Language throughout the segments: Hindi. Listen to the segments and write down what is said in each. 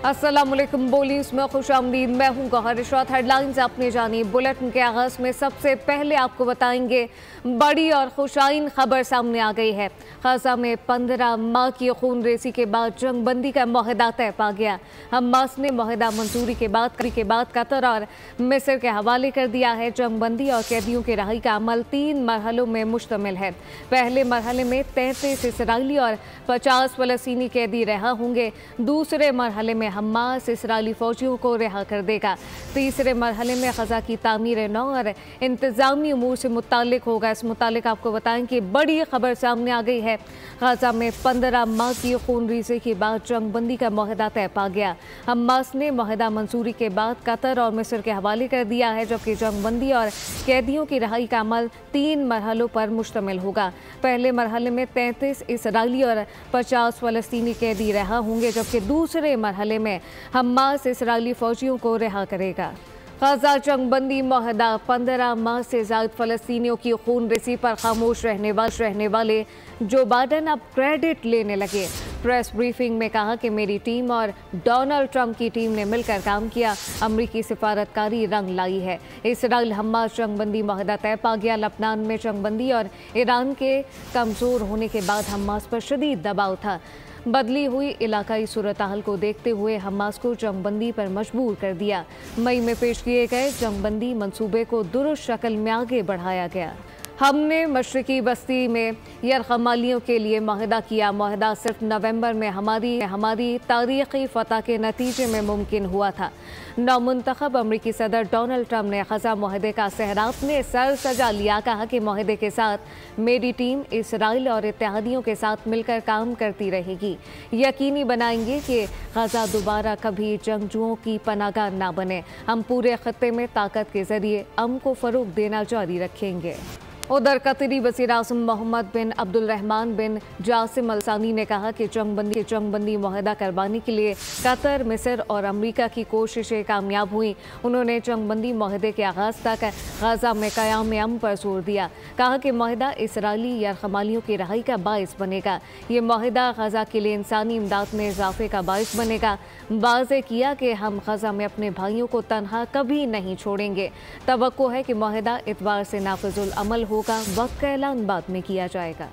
अस्सलामुअलैकुम बोली उसमें खुशामदीद। मैं हूँ गौहर इशरात। हेडलाइंस आपने जानी। बुलेटिन के आगाज़ में सबसे पहले आपको बताएंगे बड़ी और खुशाइन खबर सामने आ गई है। गाज़ा में 15 माह की खून रेसी के बाद जंग बंदी का मुआहदा तय पा गया। हमास ने मुआहदा मंजूरी के बाद कतर और मिस्र के हवाले कर दिया है। जंग बंदी और कैदियों की रहाई का अमल 3 मरहलों में मुश्तमिल है। पहले मरहले में 33 इसराइली और 50 फ़लस्तीनी कैदी रिहा होंगे। दूसरे मरहले में हमास इसराइली फौजियों को रिहा कर देगा। तीसरे मरहले में ग़ज़ा की तामीर नौ और इंतज़ामी उमूर से मुताल्लिक होगा। इस मुताल्लिक आपको बताएं कि बड़ी खबर सामने आ गई है। ग़ज़ा में 15 माह की खून रेज़ी के बाद जंग बंदी का मुआहदा तय पा गया। हमास ने मुआहदा मंजूरी के बाद कतर और मिस्र के हवाले कर दिया है, जबकि जंग बंदी और कैदियों की रहाई का अमल 3 मरहलों पर मुश्तमिल होगा। पहले मरहले में 33 इसराइली और 50 फ़लस्तीनी कैदी रिहा होंगे, जबकि दूसरे मरहले में हमास इसराइली फौजियों को रिहा करेगा। ग़ज़ा जंग बंदी मुआहदा 15 माह से ज़ायद फ़लस्तीनियों की खून रेसी पर खामोश रहने वाले जो बाइडेन अब क्रेडिट लेने लगे। प्रेस ब्रीफिंग में कहा कि मेरी टीम और डोनाल्ड ट्रंप की टीम ने मिलकर काम किया। अमरीकी सिफारतकारी रंग लाई है। इसराइल हमास जंग बंदी मुआहदा तय पा गया। लबनान में जंग बंदी और ईरान के कमज़ोर होने के बाद हमास पर शदीद दबाव था। बदली हुई इलाकाई सूरत हाल को देखते हुए हमास को जंगबंदी पर मजबूर कर दिया। मई में पेश किए गए जंगबंदी मंसूबे को दुरुस्त शक्ल में आगे बढ़ाया गया। हमने मशरकी बस्ती में यरगमालियों के लिए मुआहदा किया। मुआहदा सिर्फ नवंबर में हमारी तारीखी फतह के नतीजे में मुमकिन हुआ था। नौमुंतखब अमरीकी सदर डोनाल्ड ट्रंप ने ग़ज़ा मुआहदे का सेहरा अपने सर सजा लिया। कहा कि मुआहदे के साथ मेरी टीम इसराइल और इत्तेहादियों के साथ मिलकर काम करती रहेगी। यकीनी बनाएंगे कि ग़ज़ा दोबारा कभी जंगजुओं की पनाहगाह ना बने। हम पूरे खत्ते में ताकत के ज़रिए अमन को फ़रोग़ देना जारी रखेंगे। उधर कतरी वज़ीर-ए-आज़म मोहम्मद बिन अब्दुल-रहमान बिन जासिम अल-सानी ने कहा कि जंग बंदी मुआहदा करवाने के लिए कतर, मिस्र और अमरीका की कोशिशें कामयाब हुई। उन्होंने जंग बंदी मुआहदे के आगाज़ तक ग़ज़ा में क़याम अमन पर जोर दिया। कहा कि मुआहदा इसराइली यरगमालियों की रहाई का बाइस बनेगा। ये मुआहदा ग़ज़ा के लिए इंसानी इमदाद में इजाफे का बाइस बनेगा। वाज़ेह किया कि हम ग़ज़ा में अपने भाइयों को तनहा कभी नहीं छोड़ेंगे। तवक्को है कि मुआहदा इतवार से नाफिजुल अमल होगा। वक्त का ऐलान बाद में किया जाएगा।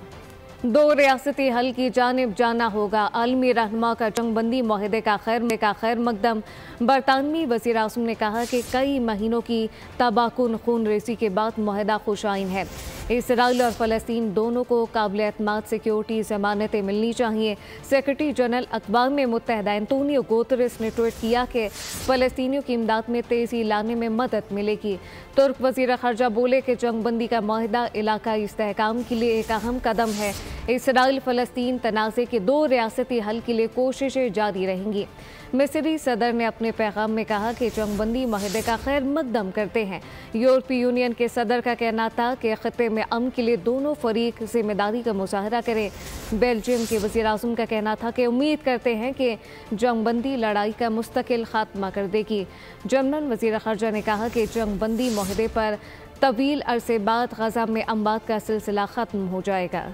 2 रियासती हल की जानिब जाना होगा। आलमी रहनुमा का जंग बंदी मुआहदे का खैर मकदम। बरतानवी वज़ीर-ए-आज़म ने कहा कि कई महीनों की तबाहकुन खून रेसी के बाद मुआहदा खुशाइन है। इसराइल और फ़लस्तीन दोनों को काबिल एतमाद सिक्योरिटी ज़मानतें मिलनी चाहिए। सेक्रेटरी जनरल अक़वाम मुत्तहिदा एंटोनियो गुतेरेस ने ट्वीट किया कि फ़लस्तीनियों की इमदाद में तेज़ी लाने में मदद मिलेगी। तुर्क वज़ीर ख़ारजा बोले कि जंग बंदी का मुआहदा इलाकाई इस्तेहकाम के लिए एक अहम कदम है। इसराइल फ़लस्तीन तनाज़े के 2 रियासती हल के लिए कोशिशें जारी रहेंगी। मिस्री सदर ने अपने पैगाम में कहा कि जंग बंदी मुआहदे का खैर मकदम करते हैं। यूरोपीय यूनियन के सदर का कहना था कि खत्ते में अमन के लिए दोनों फरीक जिम्मेदारी का मुजाहरा करें। बेल्जियम के वज़ीर-ए-आज़म का कहना था कि उम्मीद करते हैं कि जंग बंदी लड़ाई का मुस्तकिल खात्मा कर देगी। जर्मन वज़ीर ख़ारजा ने कहा कि जंग बंदी मुआहदे पर तवील अरसे बाद ग़ज़ा में अमवात का सिलसिला ख़त्म हो जाएगा।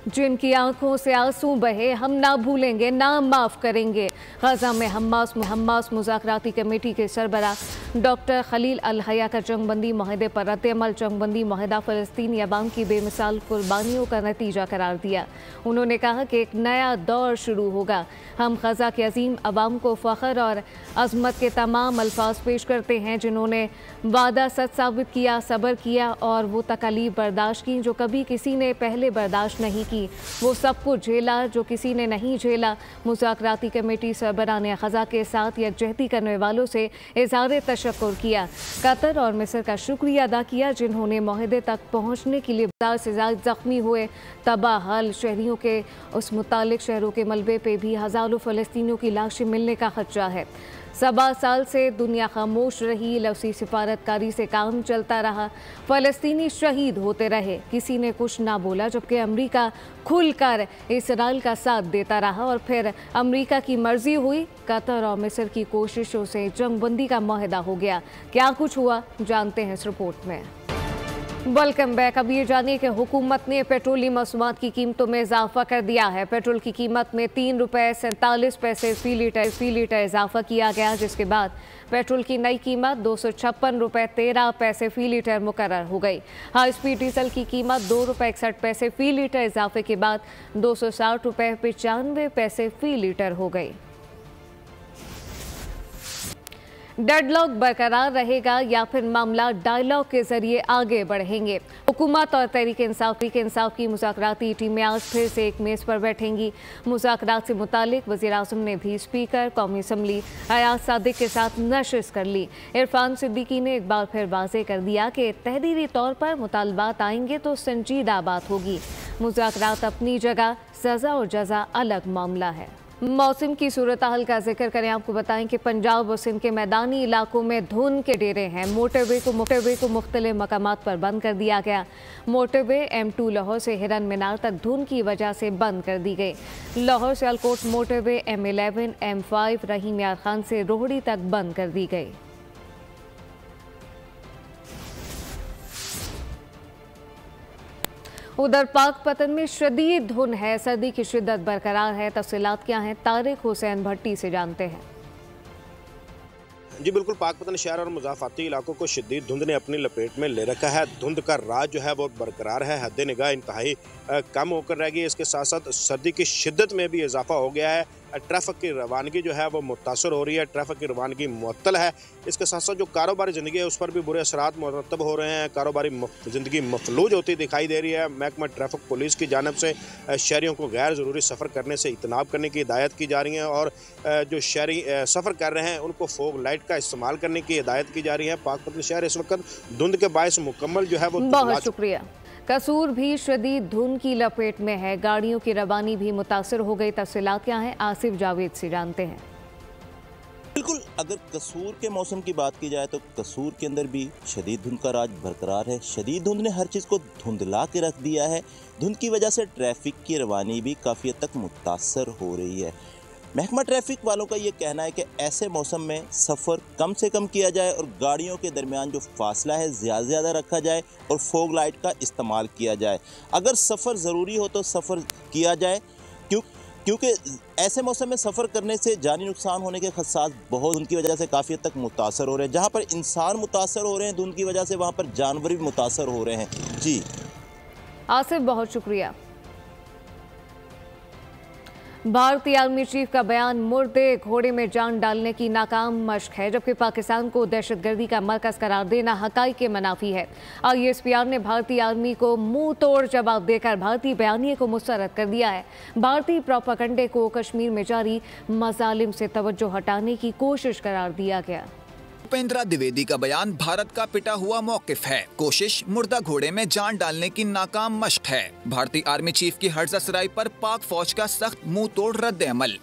जिनकी आंखों से आंसू बहे हम ना भूलेंगे ना माफ़ करेंगे। ग़ज़ा में हमास मुज़ाकराती कमेटी के सरबराह डॉक्टर खलील अल हया का जंग बंदी मुआहदे पर रद्द-ए-अमल जंग बंदी मुआहदा फ़लस्तीनी अवाम की बेमिसाल कुर्बानियों का नतीजा करार दिया। उन्होंने कहा कि एक नया दौर शुरू होगा। हम ग़ज़ा के अजीम अवाम को फ़ख्र और अज़मत के तमाम अल्फाज पेश करते हैं जिन्होंने वादा सच साबित किया, सब्र किया और वो तकालीफ बर्दाश्त की जो कभी किसी ने पहले बर्दाश्त नहीं की। वो सब कुछ झेला जो किसी ने नहीं झेला। मुज़ाकराती कमेटी सरबराह ने ग़ज़ा के साथ यकजहती करने वालों से इज़हार तशक्कुर किया। कतर और मिस्र का शुक्रिया अदा किया जिन्होंने मुआहदे तक पहुँचने के लिए 1000 से ज़्यादा ज़ख्मी हुए। तबाहल शहरियों के उस मुतालिक शहरों के मलबे पे भी हज़ारों फ़लस्तीनियों की लाशें मिलने का खदशा है। 7 साल से दुनिया खामोश रही। लफ्ज़ी सिफारतकारी से काम चलता रहा। फ़लस्तीनी शहीद होते रहे, किसी ने कुछ ना बोला, जबकि अमेरिका खुलकर इसराइल का साथ देता रहा। और फिर अमेरिका की मर्जी हुई, कतर और मिस्र की कोशिशों से जंग बंदी का मुआहदा हो गया। क्या कुछ हुआ जानते हैं इस रिपोर्ट में। Welcome back. अब ये जानिए कि हुकूमत ने पेट्रोलियम मसूआत की कीमतों में इजाफा कर दिया है। पेट्रोल की कीमत में 3 रुपये 47 पैसे फी लीटर इजाफा किया गया, जिसके बाद पेट्रोल की नई कीमत 256 रुपये 13 पैसे फी लीटर मुकर्रर हो गई। हाई स्पीड डीजल की कीमत 2 रुपये 61 पैसे फी लीटर इजाफे के बाद 260 रुपये 95 पैसे फी लीटर हो गई। डेडलॉक बरकरार रहेगा या फिर मामला डायलॉग के जरिए आगे बढ़ेंगे? हुकूमत और तहरीक इंसाफ की मुज़ाकराती टीमें आज फिर से एक मेज़ पर बैठेंगी। मुज़ाकरात से मुतालिक वज़ीर आज़म ने भी स्पीकर कौमी असम्बली अयाज सादिक के साथ नशिस्त कर ली। इरफान सिद्दीकी ने एक बार फिर वाज़ेह कर दिया कि तहरीरी तौर पर मुतालबात आएंगे तो संजीदा बात होगी। मुज़ाकरात अपनी जगह, सज़ा और जज़ा अलग मामला है। मौसम की सूरत हाल का जिक्र करें, आपको बताएं कि पंजाब और सिंध के मैदानी इलाकों में धुंध के डेरे हैं। मोटरवे को मुख्तलिफ मकामात पर बंद कर दिया गया। मोटरवे M2 लाहौर से हिरन मीनार तक धुंध की वजह से बंद कर दी गई। लाहौर से अलकोट मोटरवे M11 M5 रहीम यार खान से रोहड़ी तक बंद कर दी गई। उधर पाकपतन में शदीद धुंध है, सर्दी की शिद्दत बरकरार है। तफसीलात क्या हैं, तारिक हुसैन भट्टी से जानते हैं। जी बिल्कुल, पाकपतन शहर और मुज़ाफ़ाती इलाकों को शदीद धुंध ने अपनी लपेट में ले रखा है। धुंध का राज जो है वो बरकरार है, हद निगाह इंतहाई कम होकर रह गई। इसके साथ साथ सर्दी की शिद्दत में भी इजाफा हो गया है। ट्रैफिक की रवानगी जो है वो मुतासर हो रही है, ट्रैफिक की रवानगी मुअत्तल है। इसके साथ साथ जो कारोबारी ज़िंदगी है उस पर भी बुरे असरात मुरतब हो रहे हैं। कारोबारी ज़िंदगी मफलूज होती दिखाई दे रही है। महकमा ट्रैफिक पुलिस की जानिब से शहरियों को गैर ज़रूरी सफ़र करने से इतनाब करने की हिदायत की जा रही है और जो शहरी सफ़र कर रहे हैं उनको फोग लाइट का इस्तेमाल करने की हिदायत की जा रही है। पाकपतन शहर इस वक्त धुंध के बायस मुकम्मल जो है वो। बहुत शुक्रिया। कसूर भी शदीद धुंध की लपेट में है, गाड़ियों की रवानी भी मुतासर हो गई। तफसीलात क्या हैं, आसिफ जावेद से जानते हैं। बिल्कुल, अगर कसूर के मौसम की बात की जाए तो कसूर के अंदर भी शदीद धुंध का राज बरकरार है। शदीद धुंध ने हर चीज़ को धुंधला के रख दिया है। धुंध की वजह से ट्रैफिक की रवानी भी काफ़ी हद तक मुतासर हो रही है। महकमा ट्रैफिक वालों का ये कहना है कि ऐसे मौसम में सफ़र कम से कम किया जाए और गाड़ियों के दरमियान जो फासला है ज़्यादा से ज़्यादा रखा जाए और फोग लाइट का इस्तेमाल किया जाए। अगर सफ़र ज़रूरी हो तो सफ़र किया जाए, क्योंकि ऐसे मौसम में सफ़र करने से जानी नुकसान होने के खदशात बहुत धुंध की वजह से काफ़ी हद तक मुतासर हो रहे हैं। जहाँ पर इंसान मुतासर हो रहे हैं धुंध की वजह से, वहाँ पर जानवर भी मुतासर हो रहे हैं। जी आसिफ, बहुत शुक्रिया। भारतीय आर्मी चीफ का बयान मुर्दे घोड़े में जान डालने की नाकाम मशक है, जबकि पाकिस्तान को दहशतगर्दी का मरकज करार देना हकाइक के मनाफी है। ISPR ने भारतीय आर्मी को मुंह तोड़ जवाब देकर भारतीय बयानिए को मुस्तरद कर दिया है। भारतीय प्रोपेगेंडे को कश्मीर में जारी मजालिम से तवज्जो हटाने की कोशिश करार दिया गया। भूपेंद्र द्विवेदी का बयान भारत का पिटा हुआ मौकिफ है, कोशिश मुर्दा घोड़े में जान डालने की नाकाम मशक है। भारतीय आर्मी चीफ की हर्जा सराई पर पाक फौज का सख्त मुंह तोड़ रद्द अमल।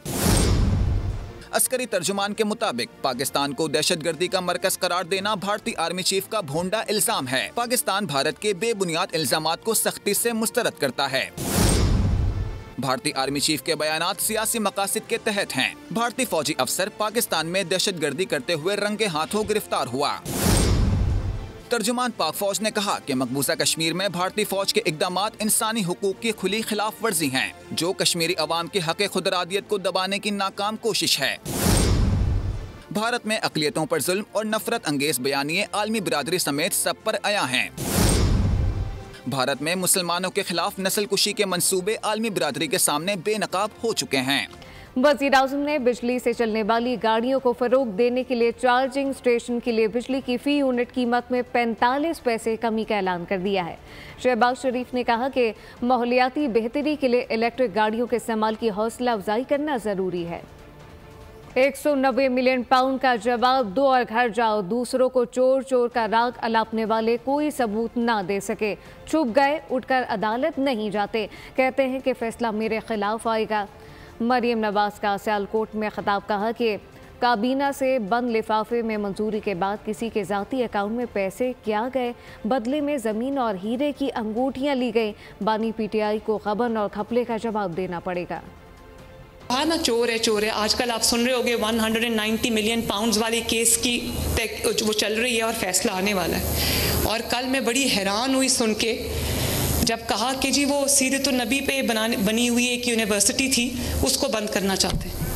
अस्करी तर्जुमान के मुताबिक पाकिस्तान को दहशतगर्दी का मरकज करार देना भारतीय आर्मी चीफ का भोंडा इल्जाम है। पाकिस्तान भारत के बेबुनियाद इल्जामात को सख्ती से मुस्तरद करता है। भारतीय आर्मी चीफ के बयानात सियासी मकासद के तहत हैं। भारतीय फौजी अफसर पाकिस्तान में दहशतगर्दी करते हुए रंगे हाथों गिरफ्तार हुआ। तर्जुमान पाक फौज ने कहा कि मकबूजा कश्मीर में भारतीय फौज के इकदामात इंसानी हुकूक की खुली खिलाफ वर्जी हैं, जो कश्मीरी अवाम के हक खुदरादियत को दबाने की नाकाम कोशिश है। भारत में अक़लियतों पर जुल्म और नफरत अंगेज बयानिए आलमी बिरादरी समेत सब पर आया हैं। भारत में मुसलमानों के खिलाफ नस्लकुशी के मंसूबे आलमी बिरादरी के सामने बेनकाब हो चुके हैं। वज़ीर आज़म ने बिजली से चलने वाली गाड़ियों को फरोग देने के लिए चार्जिंग स्टेशन के लिए बिजली की फी यूनिट कीमत में 45 पैसे कमी का ऐलान कर दिया है। शहबाज शरीफ ने कहा कि माहौलियाती बेहतरी के लिए इलेक्ट्रिक गाड़ियों के इस्तेमाल की हौसला अफजाई करना ज़रूरी है। 190 मिलियन पाउंड का जवाब दो और घर जाओ, दूसरों को चोर चोर का राग अलापने वाले कोई सबूत ना दे सके, छुप गए, उठकर अदालत नहीं जाते, कहते हैं कि फैसला मेरे खिलाफ आएगा। मरियम नवाज का सियालकोट में खिताब कहा कि काबीना से बंद लिफाफे में मंजूरी के बाद किसी के ज़ाती अकाउंट में पैसे क्या गए, बदले में ज़मीन और हीरे की अंगूठियां ली गई। बानी PTI को खबन और घपले का जवाब देना पड़ेगा। कहा ना चोर है। आजकल आप सुन रहे होंगे 190 मिलियन पाउंड्स वाली केस की वो चल रही है और फैसला आने वाला है। और कल मैं बड़ी हैरान हुई सुन के जब कहा कि जी वो सीरत नबी पे बनी हुई एक यूनिवर्सिटी थी उसको बंद करना चाहते हैं।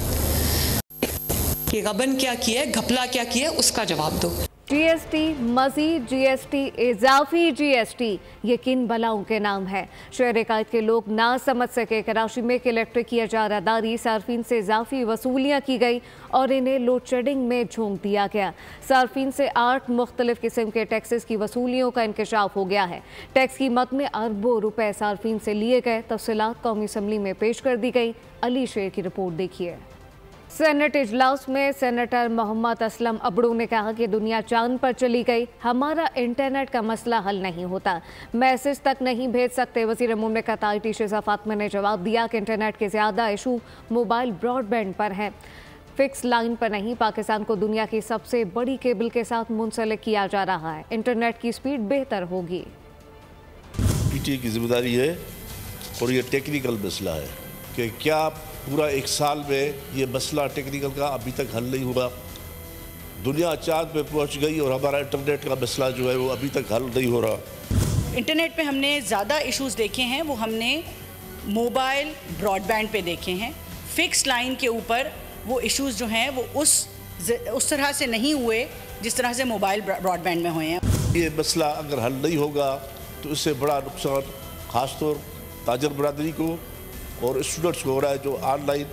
कि गबन क्या किया है, घपला क्या किया है, उसका जवाब दो। जीएसटी, मजीद जीएसटी, इजाफी जीएसटी, ये किन बलाओं के नाम है? शहर कायद के लोग ना समझ सके। कराची में इलेक्ट्रिक की इजारादारी सार्फिन से इजाफी वसूलियाँ की गई और इन्हें लोड शेडिंग में झोंक दिया गया। सार्फिन से 8 मुख्तलिफ किस्म के टैक्सेस की वसूलियों का इंकशाफ हो गया है। टैक्स कीमत में अरबों रुपए सार्फिन से लिए गए। तफसीलात कौमी असम्बली में पेश कर दी गई। अली शेर की रिपोर्ट देखिए। सेनेट इजलास में सेनेटर मोहम्मद असलम अबड़ू ने कहा कि दुनिया चांद पर चली गई, हमारा इंटरनेट का मसला हल नहीं होता, मैसेज तक नहीं भेज सकते। वज़ीर मुमलिकत IT शेज़ा फातिमा ने जवाब दिया कि इंटरनेट के ज़्यादा इशू मोबाइल ब्रॉडबैंड पर हैं, फिक्स लाइन पर नहीं। पाकिस्तान को दुनिया की सबसे बड़ी केबल के साथ मुंसलिक किया जा रहा है, इंटरनेट की स्पीड बेहतर होगी। PTA की जिम्मेदारी है और ये टेक्निकल मसला है कि क्या पूरा 1 साल में ये मसला टेक्निकल का अभी तक हल नहीं हुआ। दुनिया चांद पे पहुंच गई और हमारा इंटरनेट का मसला जो है वो अभी तक हल नहीं हो रहा। इंटरनेट पे हमने ज़्यादा इश्यूज़ देखे हैं, वो हमने मोबाइल ब्रॉडबैंड पे देखे हैं। फिक्स लाइन के ऊपर वो इश्यूज़ जो हैं वो उस तरह से नहीं हुए जिस तरह से मोबाइल ब्रॉडबैंड में हुए हैं। ये मसला अगर हल नहीं होगा तो इससे बड़ा नुकसान ख़ासतौर ताजर बरादरी को और स्टूडेंट्स को हो रहा है जो ऑनलाइन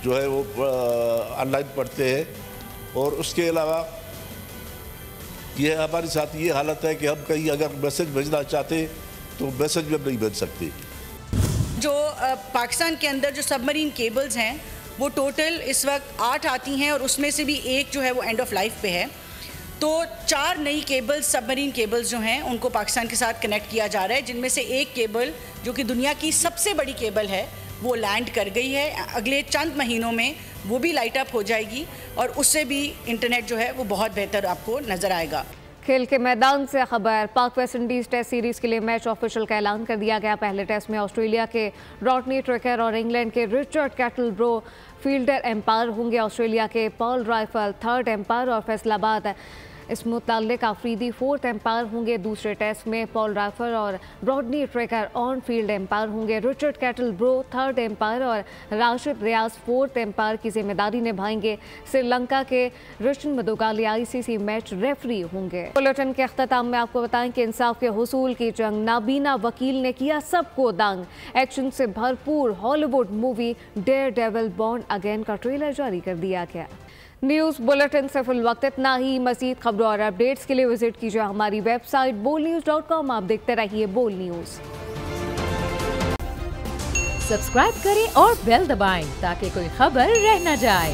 जो है वो ऑनलाइन पढ़ते हैं। और उसके अलावा ये हमारे साथ ये हालत है कि हम कहीं अगर मैसेज भेजना चाहते तो मैसेज भी हम नहीं भेज सकते। जो पाकिस्तान के अंदर जो सबमरीन केबल्स हैं वो टोटल इस वक्त 8 आती हैं और उसमें से भी एक जो है वो एंड ऑफ लाइफ पे है। तो 4 नई केबल्स, सबमरीन केबल्स जो हैं उनको पाकिस्तान के साथ कनेक्ट किया जा रहा है, जिनमें से एक केबल जो कि दुनिया की सबसे बड़ी केबल है वो लैंड कर गई है। अगले चंद महीनों में वो भी लाइट अप हो जाएगी और उससे भी इंटरनेट जो है वो बहुत बेहतर आपको नज़र आएगा। खेल के मैदान से खबर। पाक वेस्ट इंडीज़ टेस्ट सीरीज़ के लिए मैच ऑफिशियल का ऐलान कर दिया गया। पहले टेस्ट में ऑस्ट्रेलिया के रॉडनी ट्रेकर और इंग्लैंड के रिचर्ड कैटलब्रो फील्डर एम्पायर होंगे। ऑस्ट्रेलिया के पॉल राइफल थर्ड एम्पायर और फैसलाबाद इस मुताल्लिक आफरीदी 4th एम्पायर होंगे। दूसरे टेस्ट में पॉल राइफल और Rodney Tucker on field umpire होंगे। रिचर्ड कैटलब्रो 3rd एम्पायर और राशिद रियाज 4th एम्पायर की जिम्मेदारी निभाएंगे। श्रीलंका के रिशन मदुगाली ICC मैच रेफरी होंगे। बुलेटिन के अख्ताम में आपको बताएं कि इंसाफ के हुसूल की जंग, नाबीना वकील ने किया सबको दंग। एक्शन से भरपूर Hollywood movie Daredevil born again का ट्रेलर जारी कर दिया गया। न्यूज़ बुलेटिन से फिल वक्त इतना ही। मज़ीद खबरों और अपडेट्स के लिए विजिट कीजिए हमारी वेबसाइट bolnews.com। आप देखते रहिए बोल न्यूज़। सब्सक्राइब करें और बेल दबाएं ताकि कोई खबर रह न जाए।